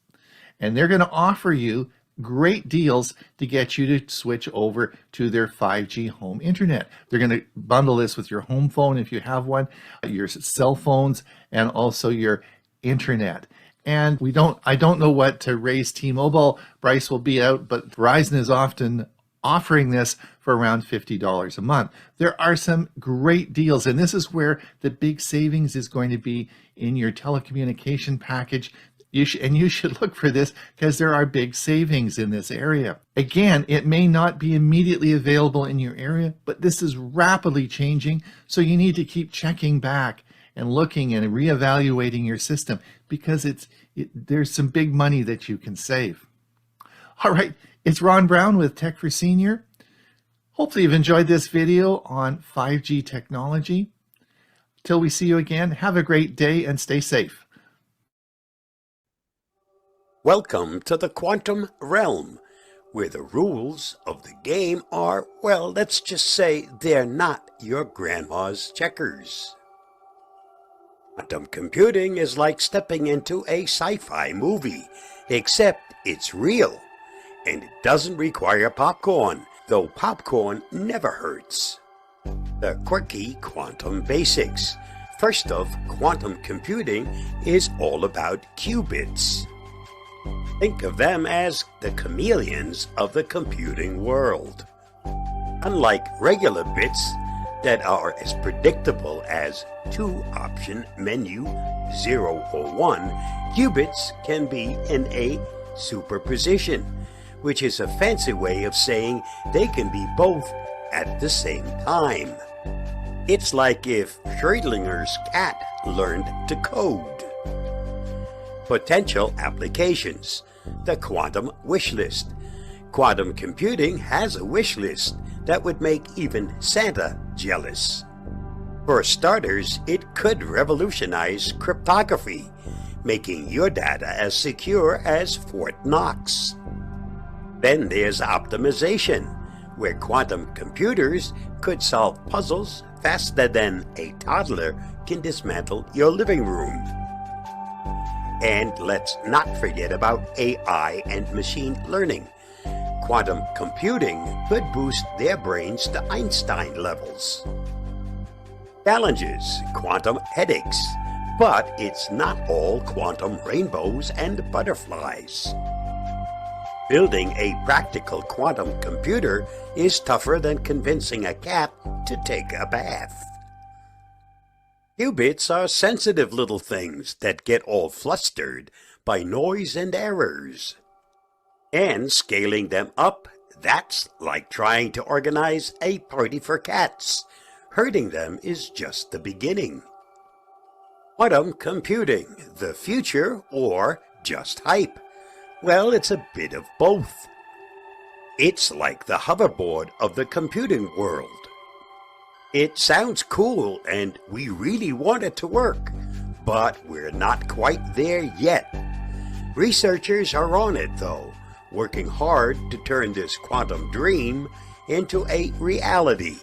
And they're going to offer you great deals to get you to switch over to their 5G home internet. They're going to bundle this with your home phone if you have one, your cell phones, and also your internet. And I don't know what to raise T-Mobile price will be out, but Verizon is often offering this for around $50 a month. There are some great deals, and this is where the big savings is going to be in your telecommunication package. You should look for this because there are big savings in this area. Again, it may not be immediately available in your area, but this is rapidly changing, so you need to keep checking back and looking and reevaluating your system because there's some big money that you can save. All right, it's Ron Brown with Tech for Senior. Hopefully you've enjoyed this video on 5G technology. Till we see you again, have a great day and stay safe. Welcome to the quantum realm, where the rules of the game are, well, let's just say they're not your grandma's checkers. Quantum computing is like stepping into a sci-fi movie, except it's real, and it doesn't require popcorn, though popcorn never hurts. The quirky quantum basics. First off, quantum computing is all about qubits. Think of them as the chameleons of the computing world. Unlike regular bits that are as predictable as two-option menu 0 or 1, qubits can be in a superposition, which is a fancy way of saying they can be both at the same time. It's like if Schrödinger's cat learned to code. Potential applications. The quantum wish list. Quantum computing has a wish list that would make even Santa jealous. For starters, it could revolutionize cryptography, making your data as secure as Fort Knox. Then there's optimization, where quantum computers could solve puzzles faster than a toddler can dismantle your living room. And let's not forget about AI and machine learning. Quantum computing could boost their brains to Einstein levels. Challenges, quantum headaches, but it's not all quantum rainbows and butterflies. Building a practical quantum computer is tougher than convincing a cat to take a bath. Qubits are sensitive little things that get all flustered by noise and errors. And scaling them up, that's like trying to organize a party for cats. Hurting them is just the beginning. Quantum computing, the future or just hype? Well, it's a bit of both. It's like the hoverboard of the computing world. It sounds cool and we really want it to work, but we're not quite there yet. Researchers are on it though, working hard to turn this quantum dream into a reality.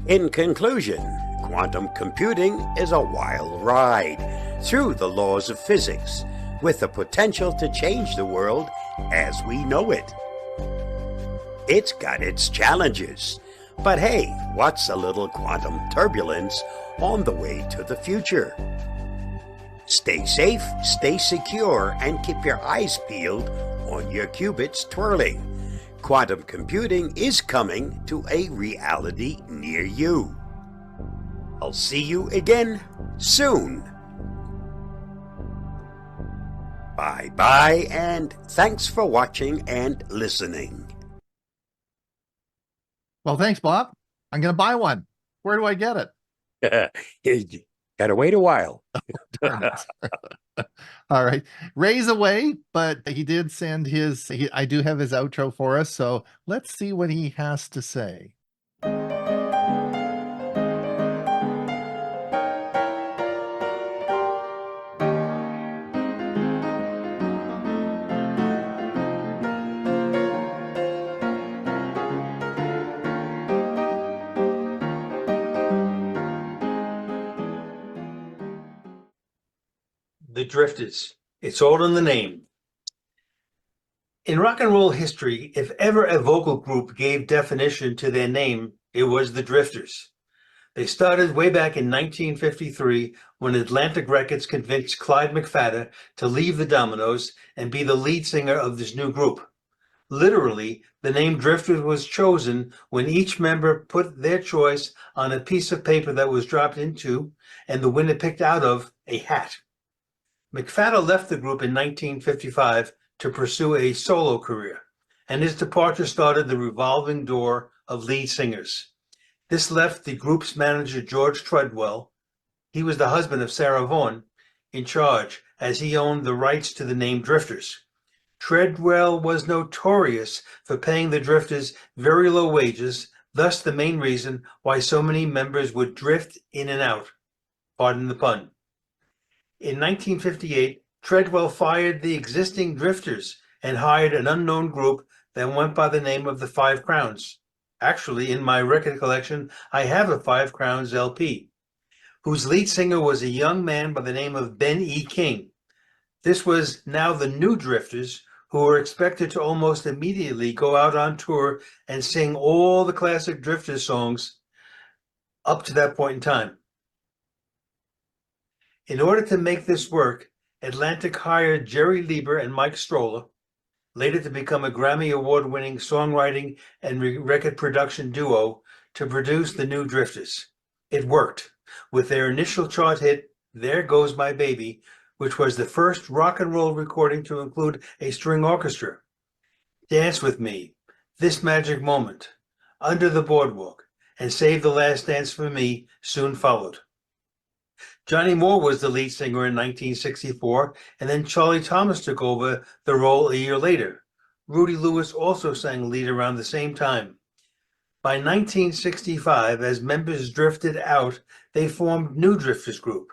In conclusion, quantum computing is a wild ride through the laws of physics with the potential to change the world as we know it. It's got its challenges, but hey, what's a little quantum turbulence on the way to the future? Stay safe, stay secure, and keep your eyes peeled on your qubits twirling. Quantum computing is coming to a reality near you. I'll see you again soon. Bye-bye, and thanks for watching and listening. Well, thanks, Bob. I'm going to buy one. Where do I get it? You gotta wait a while. Darn it. All right. Ray's away, but he did send I do have his outro for us. So let's see what he has to say. The Drifters. It's all in the name. In rock and roll history, if ever a vocal group gave definition to their name, it was the Drifters. They started way back in 1953 when Atlantic Records convinced Clyde McPhatter to leave the Dominoes and be the lead singer of this new group. Literally, the name Drifters was chosen when each member put their choice on a piece of paper that was dropped into, and the winner picked out of, a hat. McPhatter left the group in 1955 to pursue a solo career, and his departure started the revolving door of lead singers. This left the group's manager, George Treadwell, he was the husband of Sarah Vaughan, in charge, as he owned the rights to the name Drifters. Treadwell was notorious for paying the Drifters very low wages, thus the main reason why so many members would drift in and out. Pardon the pun. In 1958, Treadwell fired the existing Drifters and hired an unknown group that went by the name of the Five Crowns. Actually, in my record collection, I have a Five Crowns LP, whose lead singer was a young man by the name of Ben E. King. This was now the new Drifters, who were expected to almost immediately go out on tour and sing all the classic Drifters songs up to that point in time. In order to make this work, Atlantic hired Jerry Lieber and Mike Stoller, later to become a Grammy Award-winning songwriting and record production duo, to produce the new Drifters. It worked, with their initial chart hit, There Goes My Baby, which was the first rock and roll recording to include a string orchestra. Dance With Me, This Magic Moment, Under the Boardwalk, and Save the Last Dance for Me soon followed. Johnny Moore was the lead singer in 1964, and then Charlie Thomas took over the role a year later. Rudy Lewis also sang lead around the same time. By 1965, as members drifted out, they formed New Drifters Group.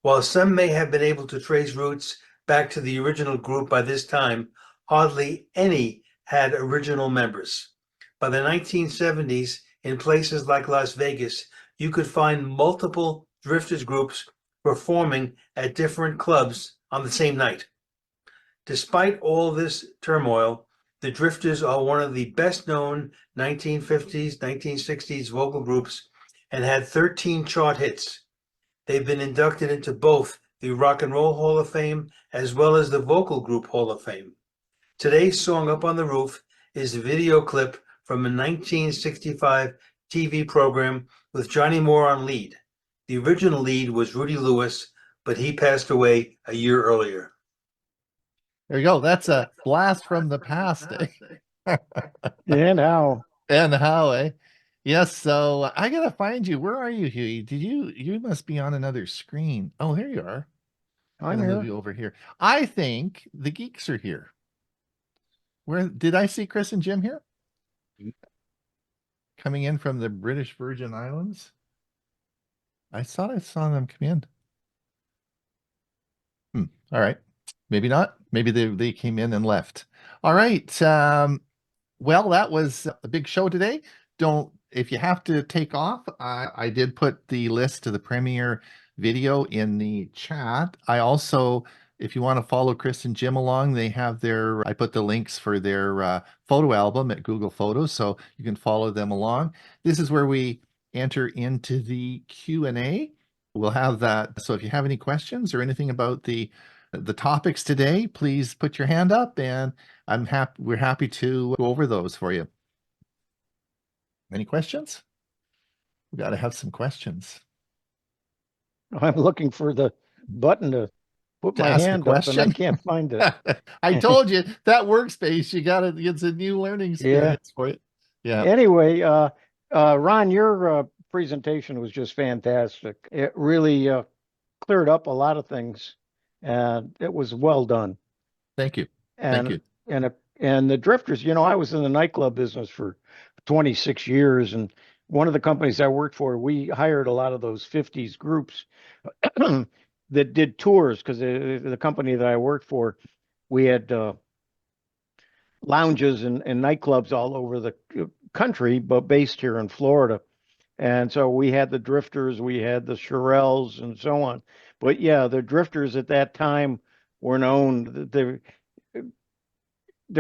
While some may have been able to trace roots back to the original group by this time, hardly any had original members. By the 1970s, in places like Las Vegas, you could find multiple Drifters groups performing at different clubs on the same night. Despite all this turmoil, the Drifters are one of the best-known 1950s, 1960s vocal groups and had 13 chart hits. They've been inducted into both the Rock and Roll Hall of Fame as well as the Vocal Group Hall of Fame. Today's song, Up on the Roof, is a video clip from a 1965 TV program with Johnny Moore on lead. The original lead was Rudy Lewis, but he passed away a year earlier. There you go. That's a blast from the past. And how? And how, eh? Yes, so I gotta find you. Where are you, Huey? You must be on another screen. Oh, here you are. I'm Gonna move here. you over here. I think the geeks are here. Where did I see Chris and Jim here? Coming in from the British Virgin Islands? I thought I saw them come in. All right. Maybe not. Maybe they came in and left. All right. Well, that was a big show today. If you have to take off, I did put the list to the premiere video in the chat. I also, if you want to follow Chris and Jim along, I put the links for their photo album at Google Photos, so you can follow them along. This is where we enter into the Q&A. We'll have that. So if you have any questions or anything about the topics today, please put your hand up, and we're happy to go over those for you. Any questions? We got to have some questions. I'm looking for the button to put To my ask a hand up, and I question? can't find it. I told you that workspace, it's a new learning experience for you. Yeah. Anyway, Ron, your presentation was just fantastic. It really cleared up a lot of things, and it was well done. Thank you. And Thank you. and the drifters, I was in the nightclub business for 26 years, and one of the companies I worked for, we hired a lot of those 50s groups that did tours, because the company that I worked for, we had lounges and nightclubs all over the country, but based here in Florida. And so we had the drifters, we had the Shirelles, and so on. But yeah, the drifters at that time were known. There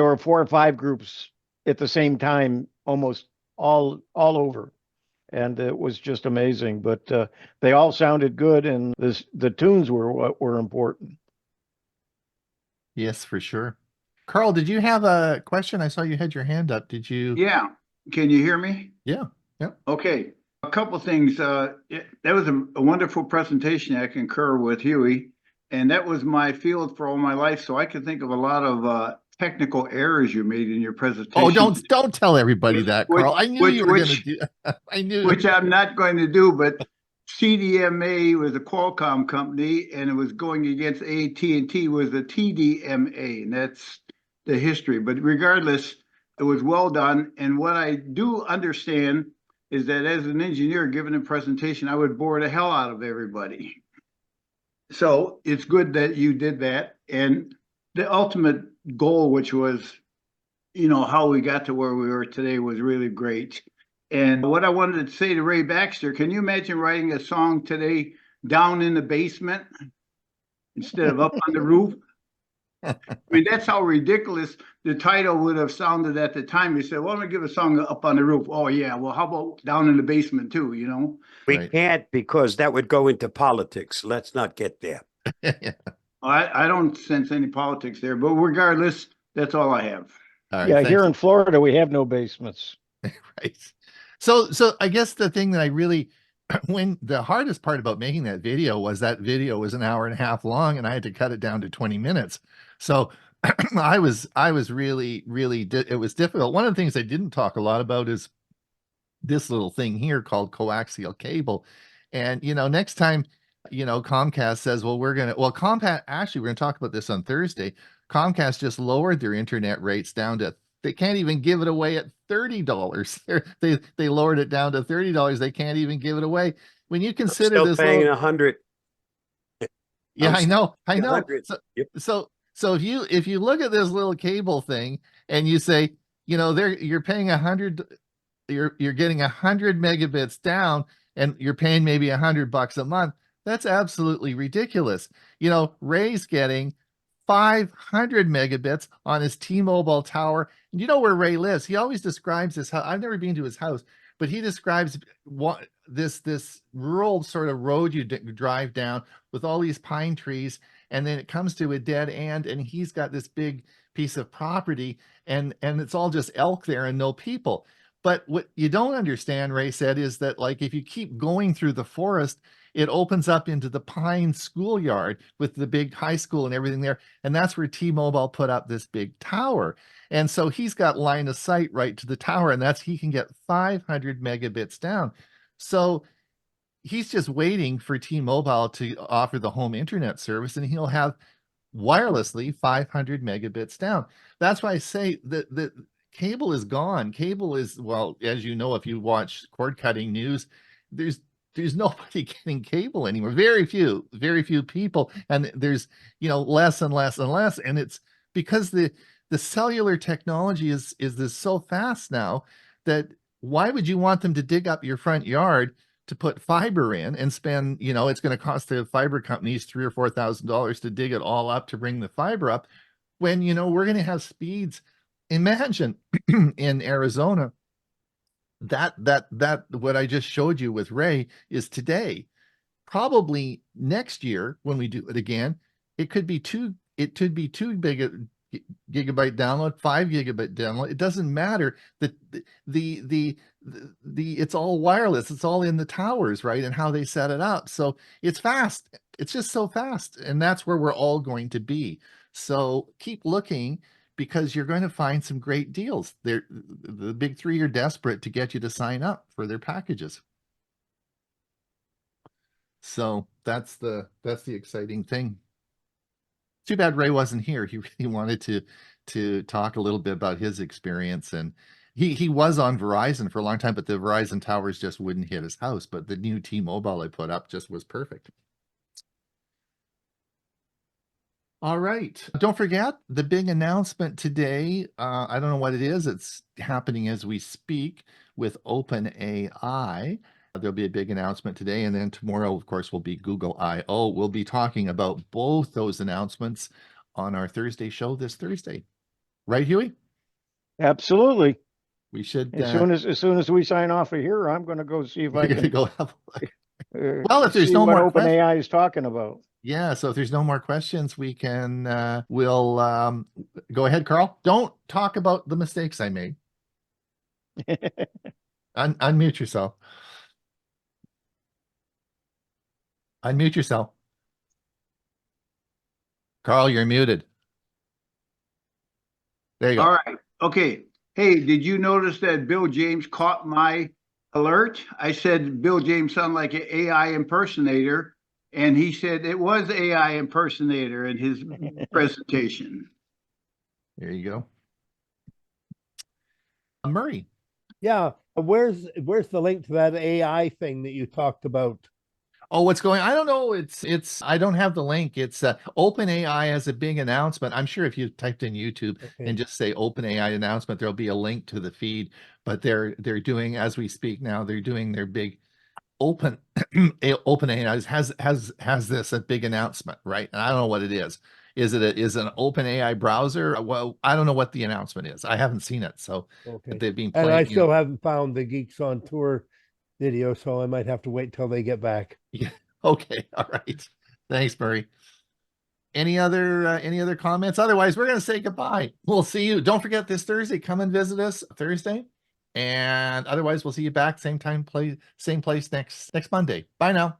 were 4 or 5 groups at the same time, almost all over, and it was just amazing. But they all sounded good, and the tunes were what were important. Yes, for sure. Carl, did you have a question? I saw you had your hand up. Did you? Yeah. Can you hear me? Yeah. Yeah. Okay. A couple things. That was a wonderful presentation. I concur with Huey, and that was my field for all my life. So I could think of a lot of technical errors you made in your presentation. Oh, don't tell everybody that, Carl. I knew you were going to do. I knew. Which I'm not going to do, but CDMA was a Qualcomm company, and it was going against AT&T was the TDMA, and that's the history. But regardless, it was well done. And what I do understand is that as an engineer giving a presentation, I would bore the hell out of everybody. So it's good that you did that. And the ultimate goal, which was, how we got to where we were today, was really great. And what I wanted to say to Ray Baxter, can you imagine writing a song today down in the basement instead of up on the roof? I mean, that's how ridiculous the title would have sounded at the time. You said, well, I'm going to give a song up on the roof. Oh, yeah. Well, how about down in the basement, too, We Right. can't, because that would go into politics. Let's not get there. I don't sense any politics there, but regardless, that's all I have. All right, Yeah, thanks. here in Florida, we have no basements. Right. So I guess the thing that I really, when the hardest part about making that video was an 1.5 hours long, and I had to cut it down to 20 minutes. So I was really, it was difficult. One of the things I didn't talk a lot about is this little thing here called coaxial cable. And, next time, Comcast says, well, Comcast, actually, we're going to talk about this on Thursday. Comcast just lowered their internet rates down to, they can't even give it away at $30. They lowered it down to $30. They can't even give it away. When you consider Still this paying little, 100. yeah, I know. 100. So, Yep. so if you look at this little cable thing and you say, you're paying 100, you're getting 100 megabits down, and you're paying maybe $100 a month. That's absolutely ridiculous. Ray's getting 500 megabits on his T-Mobile tower. And you know where Ray lives? He always describes his house. I've never been to his house, but he describes this rural sort of road you drive down with all these pine trees, and then it comes to a dead end, and he's got this big piece of property, and it's all just elk there and no people. But what you don't understand, Ray said, is that, like, if you keep going through the forest, it opens up into the Pine schoolyard with the big high school and everything there. And that's where T-Mobile put up this big tower. And so he's got line of sight right to the tower, and he can get 500 megabits down. So he's just waiting for T-Mobile to offer the home internet service, and he'll have wirelessly 500 megabits down. That's why I say that cable is gone. Cable is, well, as you know, if you watch cord cutting news, there's nobody getting cable anymore. Very few people, and there's less and less and less. And it's because the cellular technology is this so fast now that why would you want them to dig up your front yard to put fiber in and spend, it's going to cost the fiber companies $3,000 or $4,000 to dig it all up to bring the fiber up, when we're going to have speeds. Imagine in Arizona, that what I just showed you with Ray is today. Probably next year when we do it again, it could be too big a gigabyte download, 5 gigabit download. It doesn't matter. It's all wireless. It's all in the towers, right? And how they set it up. So it's fast. It's just so fast. And that's where we're all going to be. So keep looking, because you're going to find some great deals. The big three are desperate to get you to sign up for their packages. So that's the exciting thing. Too bad Ray wasn't here. He really wanted to talk a little bit about his experience, and he was on Verizon for a long time, but the Verizon towers just wouldn't hit his house. But the new T-Mobile I put up just was perfect. All right. Don't forget the big announcement today. I don't know what it is. It's happening as we speak with OpenAI. There'll be a big announcement today. And then tomorrow, of course, will be Google I/O. We'll be talking about both those announcements on our Thursday show this Thursday. Right, Huey? Absolutely. We should. As soon as we sign off of here, I'm going to go see if I can go have a look. Well, if there's no what more OpenAI is talking about. Yeah, so if there's no more questions, we can we'll go ahead, Carl. Don't talk about the mistakes I made. Unmute yourself. Unmute yourself. Carl, you're muted. There you go. All right. Okay. Hey, did you notice that Bill James caught my alert? I said Bill James sounded like an AI impersonator, and he said it was AI impersonator in his presentation. There you go. Murray. Yeah, where's the link to that AI thing that you talked about? Oh, what's going on? I don't know. It's I don't have the link. It's OpenAI has a big announcement. I'm sure if you typed in YouTube and just say OpenAI announcement, there'll be a link to the feed. But they're doing, as we speak now, they're doing their big OpenAI has this a big announcement, right? And I don't know what it is. Is it an OpenAI browser? Well, I don't know what the announcement is. I haven't seen it. So they've been playing. And I still haven't found the Geeks on Tour video, so I might have to wait till they get back. Yeah. Okay. All right. Thanks, Murray. Any other comments? Otherwise, we're going to say goodbye. We'll see you. Don't forget this Thursday. Come and visit us Thursday. And otherwise, we'll see you back same time, same place next Monday. Bye now.